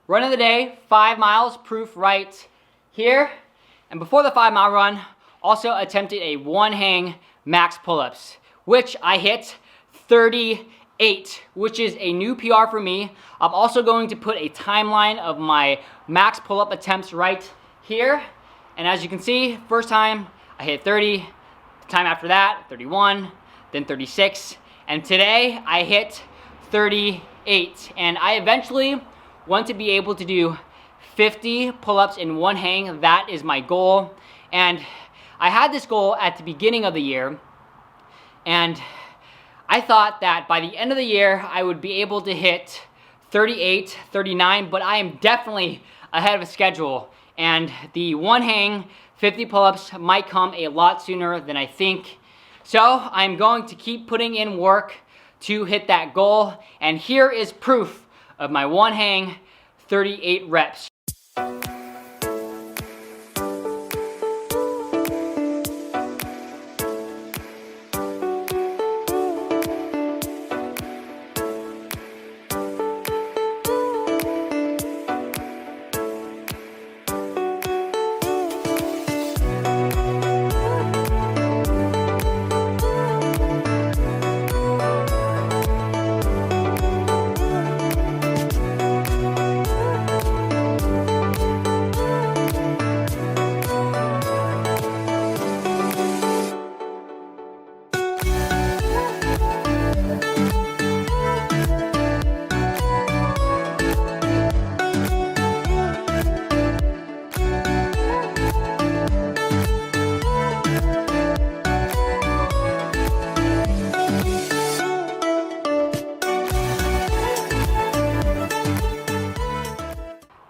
Run of the day, 5 miles, proof right here. And before the 5-mile run, also attempted a one hang max pull-ups, which I hit 38, which is a new PR for me. I'm also going to put a timeline of my max pull-up attempts right here. And as you can see, first time I hit 30, the time after that, 31, then 36. And today I hit 38. And I eventually want to be able to do 50 pull-ups in one hang. That is my goal. And I had this goal at the beginning of the year, and I thought that by the end of the year I would be able to hit 38, 39, but I am definitely ahead of schedule, and the one hang 50 pull-ups might come a lot sooner than I think. So I'm going to keep putting in work to hit that goal, and here is proof of my one hang 38 reps.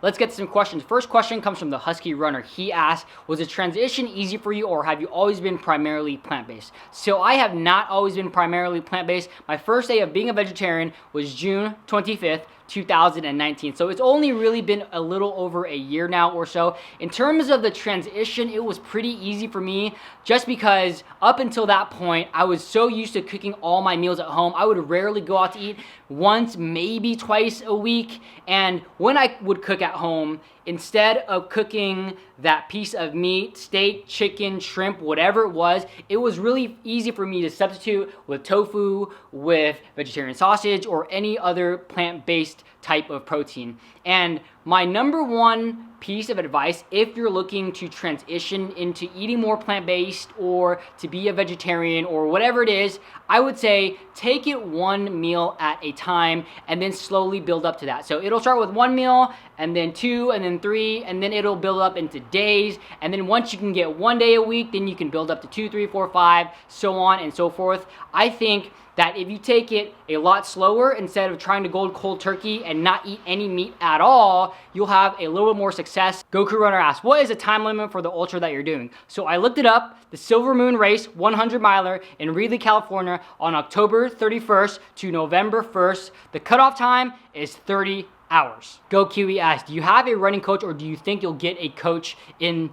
Let's get to some questions. First question comes from the Husky Runner. He asked, was the transition easy for you, or have you always been primarily plant-based? So I have not always been primarily plant-based. My first day of being a vegetarian was June 25th, 2019. So it's only really been a little over a year now or so. In terms of the transition, it was pretty easy for me just because up until that point, I was so used to cooking all my meals at home. I would rarely go out to eat, once, maybe twice a week. And when I would cook at home, instead of cooking that piece of meat, steak, chicken, shrimp, whatever it was really easy for me to substitute with tofu, with vegetarian sausage, or any other plant-based type of protein. And my number one piece of advice, if you're looking to transition into eating more plant-based or to be a vegetarian or whatever it is, I would say take it one meal at a time and then slowly build up to that. So it'll start with one meal and then two and then three, and then it'll build up into days. And then once you can get 1 day a week, then you can build up to 2, 3, 4, 5, so on and so forth. I think that if you take it a lot slower, instead of trying to go cold turkey and not eat any meat at all, you'll have a little bit more success. Goku Runner asks, what is the time limit for the ultra that you're doing? So I looked it up, the Silver Moon Race 100 miler in Reedley, California on October 31st to November 1st. The cutoff time is 30 hours. Go Kiwi asks, do you have a running coach, or do you think you'll get a coach in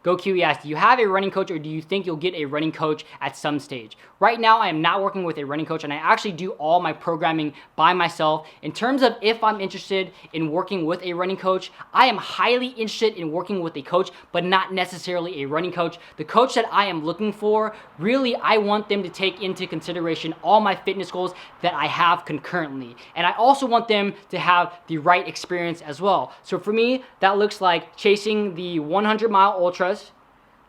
Go Kiwi asks, do you have a running coach, or do you think you'll get a running coach at some stage? Right now, I am not working with a running coach, and I actually do all my programming by myself. In terms of if I'm interested in working with a running coach, I am highly interested in working with a coach, but not necessarily a running coach. The coach that I am looking for, really, I want them to take into consideration all my fitness goals that I have concurrently. And I also want them to have the right experience as well. So for me, that looks like chasing the 100-mile ultras,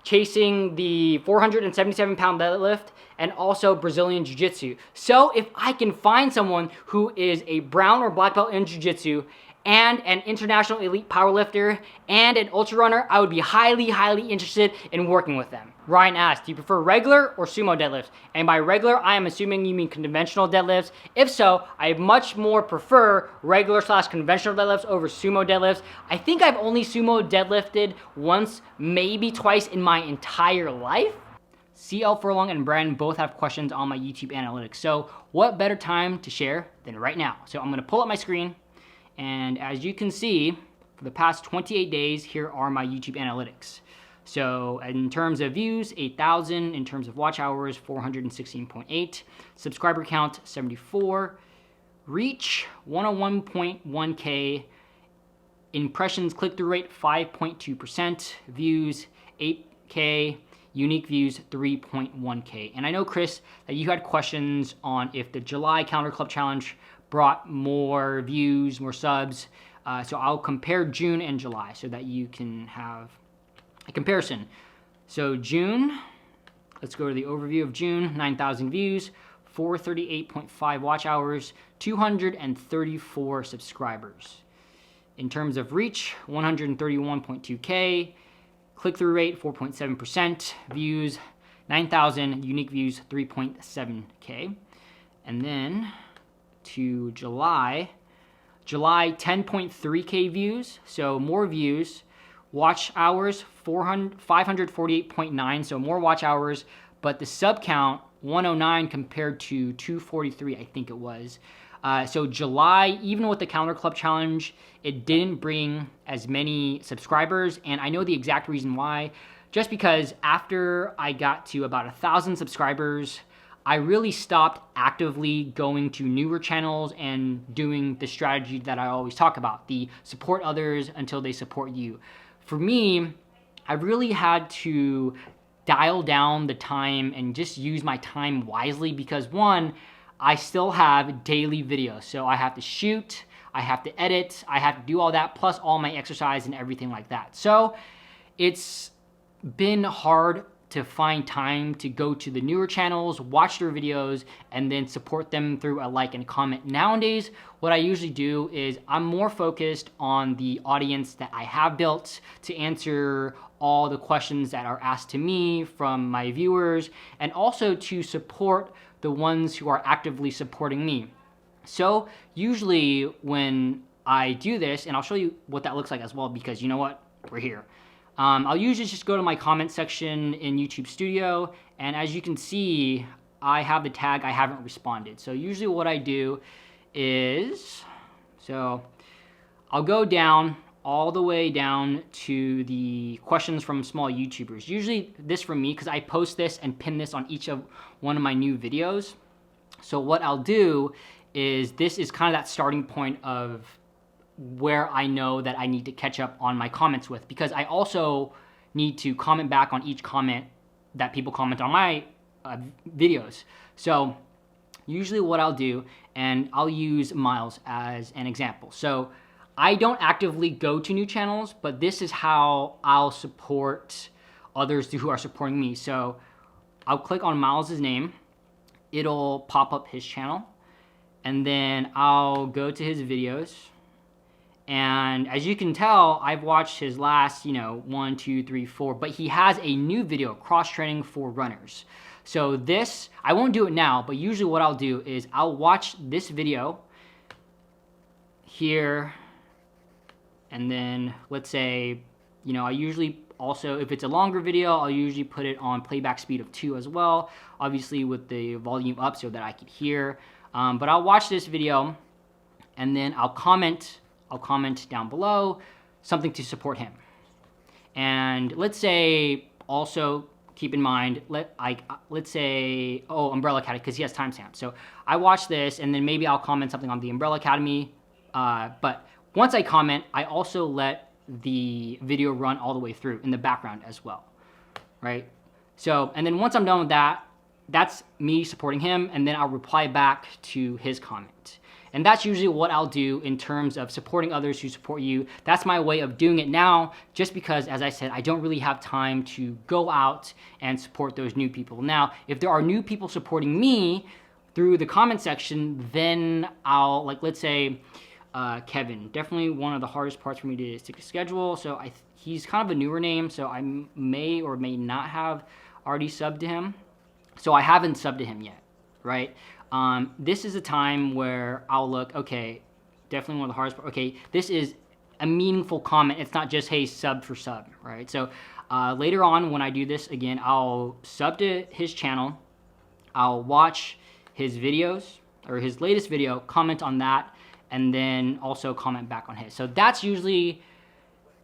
chasing the 477-pound deadlift, and also Brazilian Jiu-Jitsu. So if I can find someone who is a brown or black belt in Jiu-Jitsu and an international elite powerlifter and an ultra runner, I would be highly, highly interested in working with them. Ryan asked, do you prefer regular or sumo deadlifts? And by regular, I am assuming you mean conventional deadlifts. If so, I much more prefer regular / conventional deadlifts over sumo deadlifts. I think I've only sumo deadlifted once, maybe twice in my entire life. CL Furlong and Brandon both have questions on my YouTube analytics. So what better time to share than right now? So I'm gonna pull up my screen, and as you can see, for the past 28 days, here are my YouTube analytics. So in terms of views, 8,000. In terms of watch hours, 416.8. Subscriber count, 74. Reach, 101.1K. Impressions click-through rate 5.2%, views 8K, unique views 3.1K. And I know, Chris, that you had questions on if the July Calendar Club Challenge brought more views, more subs. So I'll compare June and July so that you can have a comparison. So June, let's go to the overview of June, 9,000 views, 438.5 watch hours, 234 subscribers. In terms of reach, 131.2K, click-through rate 4.7%, views 9,000, unique views 3.7K. And then to July 10.3K views, so more views, watch hours 548.9, so more watch hours, but the sub count 109 compared to 243, I think it was. So July, even with the Calendar Club Challenge, it didn't bring as many subscribers, and I know the exact reason why. Just because after I got to about 1,000 subscribers, I really stopped actively going to newer channels and doing the strategy that I always talk about, the support others until they support you. For me, I really had to dial down the time and just use my time wisely because, one, I still have daily videos. So I have to shoot, I have to edit, I have to do all that, plus all my exercise and everything like that. So it's been hard to find time to go to the newer channels, watch their videos, and then support them through a like and comment. Nowadays, what I usually do is I'm more focused on the audience that I have built to answer all the questions that are asked to me from my viewers, and also to support the ones who are actively supporting me. So usually when I do this, and I'll show you what that looks like as well, because you know what, we're here. I'll usually just go to my comment section in YouTube Studio, and as you can see, I have the tag I haven't responded. So usually what I do is, so I'll go down all the way down to the questions from small YouTubers. Usually this from me, because I post this and pin this on each of one of my new videos. So what I'll do is, this is kind of that starting point of where I know that I need to catch up on my comments with, because I also need to comment back on each comment that people comment on my videos. So usually what I'll do, and I'll use Miles as an example. So I don't actively go to new channels, but this is how I'll support others who are supporting me. So I'll click on Miles's name, it'll pop up his channel, and then I'll go to his videos. And as you can tell, I've watched his last, 1, 2, 3, 4, but he has a new video, cross-training for runners. So this, I won't do it now, but usually what I'll do is I'll watch this video here, and then let's say, I usually also, if it's a longer video, I'll usually put it on playback speed of 2 as well, obviously with the volume up so that I can hear. But I'll watch this video, and then I'll comment down below something to support him. And let's say, also keep in mind, let's say, Umbrella Academy, because he has timestamps. So I watch this, and then maybe I'll comment something on the Umbrella Academy. But once I comment, I also let the video run all the way through in the background as well, right? So, and then once I'm done with that, that's me supporting him, and then I'll reply back to his comment. And that's usually what I'll do in terms of supporting others who support you. That's my way of doing it now, just because, as I said, I don't really have time to go out and support those new people. Now, if there are new people supporting me through the comment section, then I'll, let's say, Kevin, definitely one of the hardest parts for me to stick to schedule. So he's kind of a newer name, so I may or may not have already subbed to him. So I haven't subbed to him yet, right? This is a time where I'll look, okay, definitely one of the hardest parts. Okay, this is a meaningful comment. It's not just, hey, sub for sub, right? So later on when I do this, again, I'll sub to his channel. I'll watch his videos, or his latest video, comment on that, and then also comment back on his. So that's usually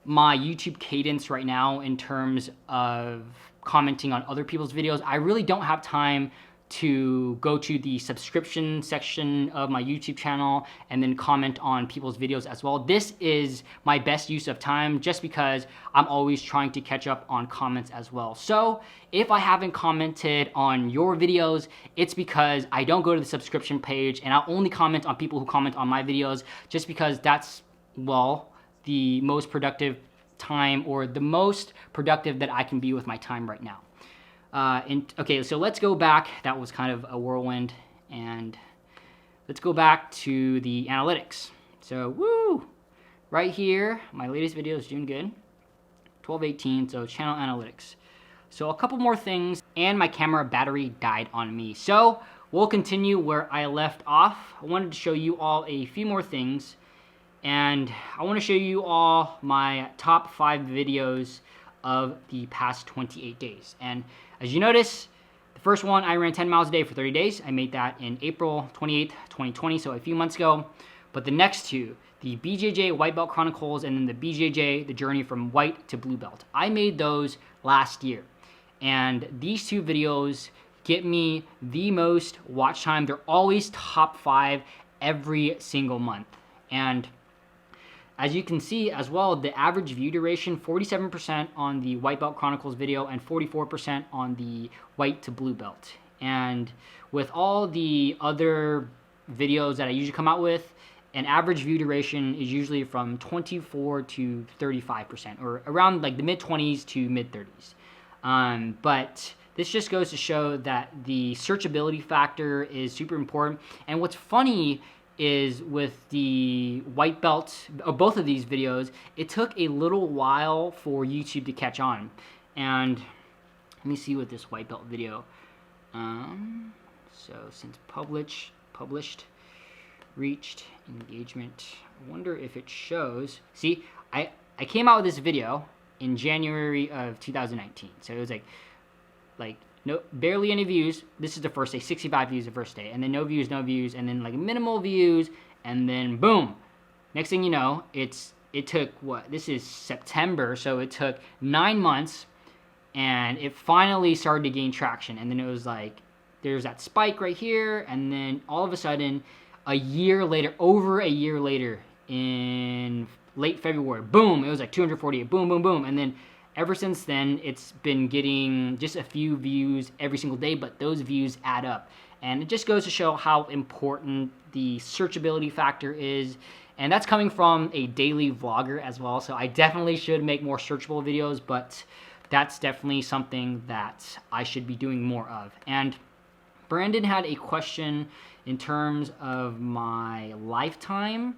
my YouTube cadence right now in terms of commenting on other people's videos. I really don't have time to go to the subscription section of my YouTube channel and then comment on people's videos as well. This is my best use of time just because I'm always trying to catch up on comments as well. So if I haven't commented on your videos, it's because I don't go to the subscription page, and I'll only comment on people who comment on my videos just because that's, well, the most productive time, or the most productive that I can be with my time right now. Okay, so let's go back. That was kind of a whirlwind, and let's go back to the analytics. So, woo! Right here, my latest video is doing good. 12:18, so channel analytics. So a couple more things, and my camera battery died on me. So we'll continue where I left off. I wanted to show you all a few more things, and I want to show you all my top 5 videos of the past 28 days. And as you notice, the first one, I ran 10 miles a day for 30 days. I made that in April 28th, 2020, so a few months ago. But the next two, the BJJ White Belt Chronicles and then the BJJ, the journey from white to blue belt, I made those last year. And these 2 videos get me the most watch time. They're always top 5 every single month. And as you can see as well, the average view duration, 47% on the White Belt Chronicles video and 44% on the white to blue belt. And with all the other videos that I usually come out with, an average view duration is usually from 24 to 35%, or around like the mid-20s to mid-30s. But this just goes to show that the searchability factor is super important. And what's funny is with the white belt, or both of these videos, it took a little while for YouTube to catch on. And let me see what this white belt video, so since published, reached, engagement, I wonder if it shows. See, I came out with this video in January of 2019, so it was like no, barely any views. This is the first day, 65 views the first day, and then no views, and then like minimal views, and then boom. Next thing you know, it took what? This is September, so it took 9 months, and it finally started to gain traction. And then it was like, there's that spike right here, and then all of a sudden, a year later, over a year later, in late February, boom, it was like 248, boom, boom, boom, and then ever since then, it's been getting just a few views every single day, but those views add up. And it just goes to show how important the searchability factor is. And that's coming from a daily vlogger as well, so I definitely should make more searchable videos, but that's definitely something that I should be doing more of. And Brandon had a question in terms of my lifetime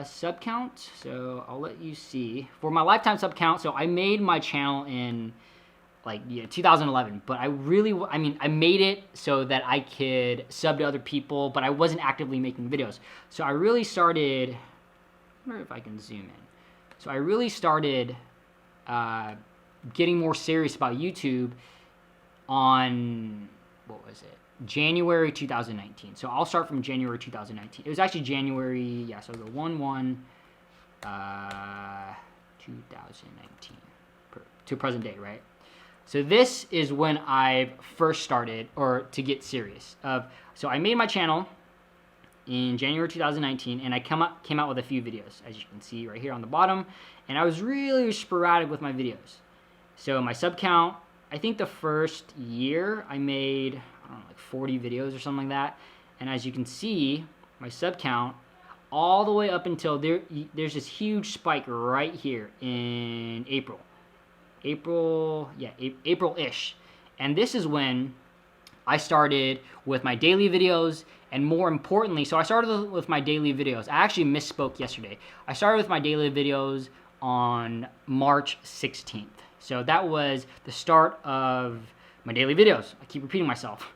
sub count, so I'll let you see. For my lifetime sub count, so I made my channel in 2011, but I made it so that I could sub to other people, but I wasn't actively making videos. So I really started, I wonder if I can zoom in. So I really started getting more serious about YouTube on, what was it? January 2019. So I'll start from January 2019. It was actually January, yeah, so the 1/1, 2019 to present day, right? So this is when I first started, or to get serious. So I made my channel in January 2019, and I came out with a few videos, as you can see right here on the bottom, and I was really sporadic with my videos. So my sub count, I think the first year I made, I don't know, like 40 videos or something like that. And as you can see, my sub count, all the way up until there's this huge spike right here in April-ish. And this is when I started with my daily videos, and more importantly, so I started with my daily videos. I actually misspoke yesterday. I started with my daily videos on March 16th. So that was the start of my daily videos. I keep repeating myself.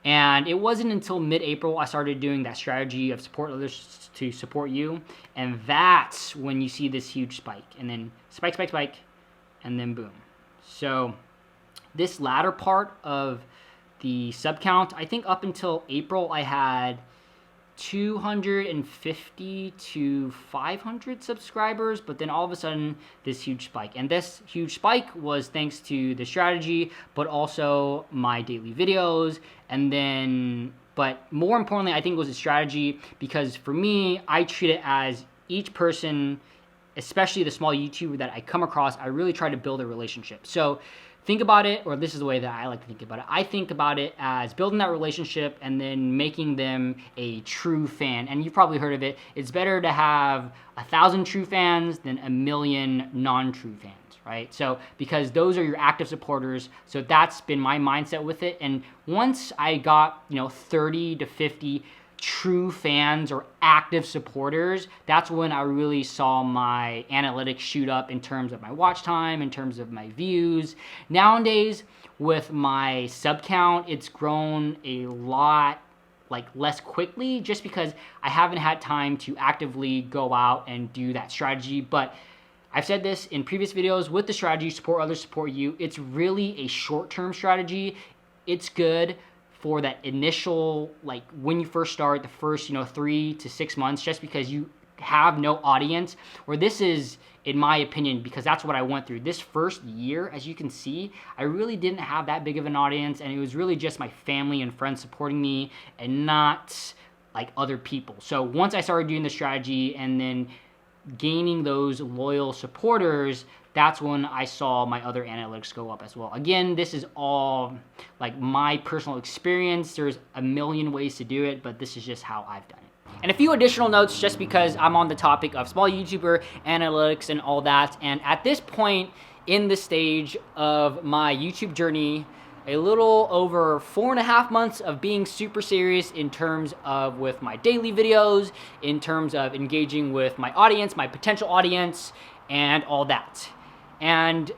And it wasn't until mid-April I started doing that strategy of support others to support you. And that's when you see this huge spike. And then spike, spike, spike, and then boom. So this latter part of the sub count, I think up until April I had 250 to 500 subscribers, but then all of a sudden this huge spike. And this huge spike was thanks to the strategy, but also my daily videos. And then, but more importantly, I think it was a strategy, because for me, I treat it as each person, especially the small YouTuber that I come across, I really try to build a relationship. So think about it, or this is the way that I like to think about it. I think about it as building that relationship and then making them a true fan. And you've probably heard of it. It's better to have 1,000 true fans than 1,000,000 non-true fans, right? So because those are your active supporters. So that's been my mindset with it. And once I got, 30 to 50 true fans or active supporters, that's when I really saw my analytics shoot up in terms of my watch time, in terms of my views. Nowadays, with my sub count, it's grown a lot less quickly, just because I haven't had time to actively go out and do that strategy. But I've said this in previous videos, with the strategy, support others, support you, it's really a short-term strategy. It's good for that initial, when you first start, the first 3 to 6 months, just because you have no audience. Or this is, in my opinion, because that's what I went through. This first year, as you can see, I really didn't have that big of an audience, and it was really just my family and friends supporting me, and not other people. So once I started doing the strategy and then gaining those loyal supporters, that's when I saw my other analytics go up as well. Again, this is all my personal experience. There's a million ways to do it, but this is just how I've done it. And a few additional notes, just because I'm on the topic of small YouTuber analytics and all that. And at this point in the stage of my YouTube journey, a little over 4.5 months of being super serious in terms of with my daily videos, in terms of engaging with my audience, my potential audience, and all that. And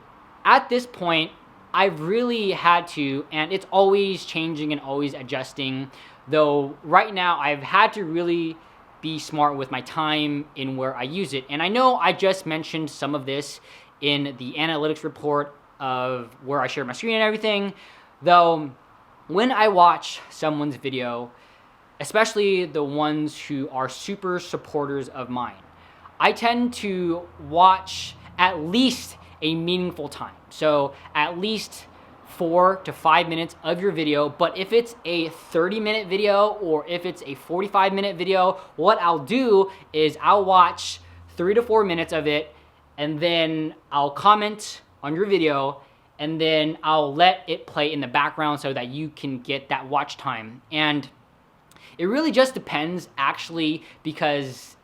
at this point, I've really had to, and it's always changing and always adjusting, though right now I've had to really be smart with my time in where I use it. And I know I just mentioned some of this in the analytics report of where I share my screen and everything, though when I watch someone's video, especially the ones who are super supporters of mine, I tend to watch at least a meaningful time. So at least 4 to 5 minutes of your video. But if it's a 30-minute video or if it's a 45-minute video, what I'll do is I'll watch 3 to 4 minutes of it, and then I'll comment on your video, and then I'll let it play in the background so that you can get that watch time. And it really just depends, actually, because,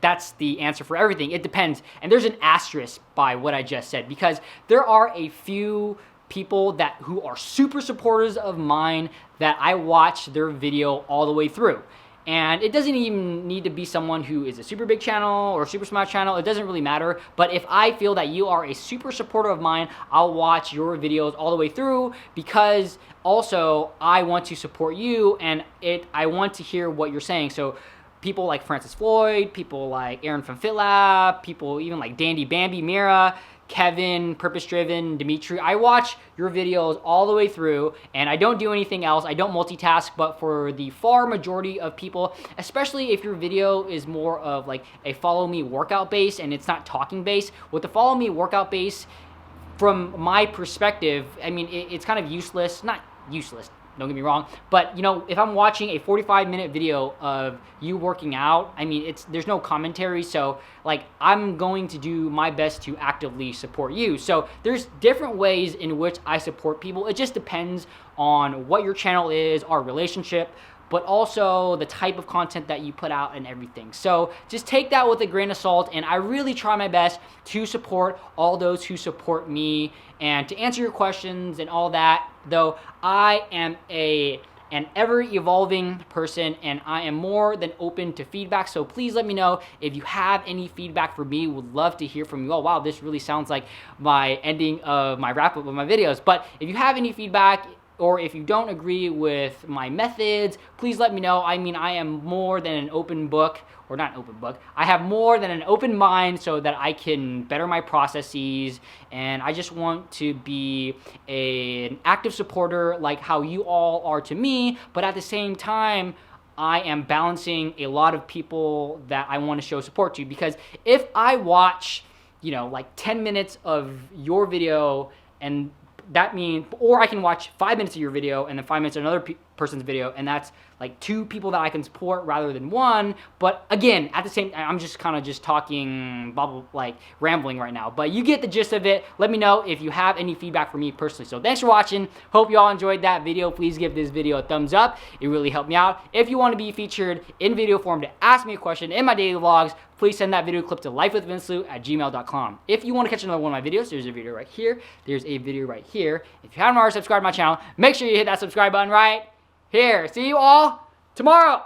that's the answer for everything. It depends. And there's an asterisk by what I just said, because there are a few people who are super supporters of mine that I watch their video all the way through. And it doesn't even need to be someone who is a super big channel or super small channel. It doesn't really matter. But if I feel that you are a super supporter of mine, I'll watch your videos all the way through, because also I want to support you, and I want to hear what you're saying. So people like Francis Floyd, people like Aaron from FitLab, people even like Dandy Bambi, Mira, Kevin, Purpose Driven, Dimitri. I watch your videos all the way through, and I don't do anything else. I don't multitask. But for the far majority of people, especially if your video is more of a follow me workout base and it's not talking base, with the follow me workout base, from my perspective, I mean, it's kind of useless. Not useless, don't get me wrong, but if I'm watching a 45-minute video of you working out, I mean, there's no commentary, so I'm going to do my best to actively support you. So there's different ways in which I support people. It just depends on what your channel is, our relationship, but also the type of content that you put out and everything. So just take that with a grain of salt, and I really try my best to support all those who support me and to answer your questions and all that, though I am an ever-evolving person, and I am more than open to feedback. So please let me know if you have any feedback for me. Would love to hear from you. Oh, wow, this really sounds like my ending of my wrap-up of my videos. But if you have any feedback, or if you don't agree with my methods, please let me know. I mean, I am more than an open book, or not an open book. I have more than an open mind so that I can better my processes, and I just want to be an active supporter like how you all are to me, but at the same time, I am balancing a lot of people that I want to show support to. Because if I watch, you know, like 10 minutes of your video, and that means, or I can watch 5 minutes of your video and then 5 minutes of another person's video, and that's like 2 people that I can support rather than 1. But again, at the same time, I'm just kind of just talking, like rambling right now. But you get the gist of it. Let me know if you have any feedback for me personally. So thanks for watching. Hope you all enjoyed that video. Please give this video a thumbs up. It really helped me out. If you want to be featured in video form to ask me a question in my daily vlogs, please send that video clip to lifewithvincent@gmail.com. If you want to catch another one of my videos, there's a video right here. There's a video right here. If you haven't already subscribed to my channel, make sure you hit that subscribe button right here. See you all tomorrow.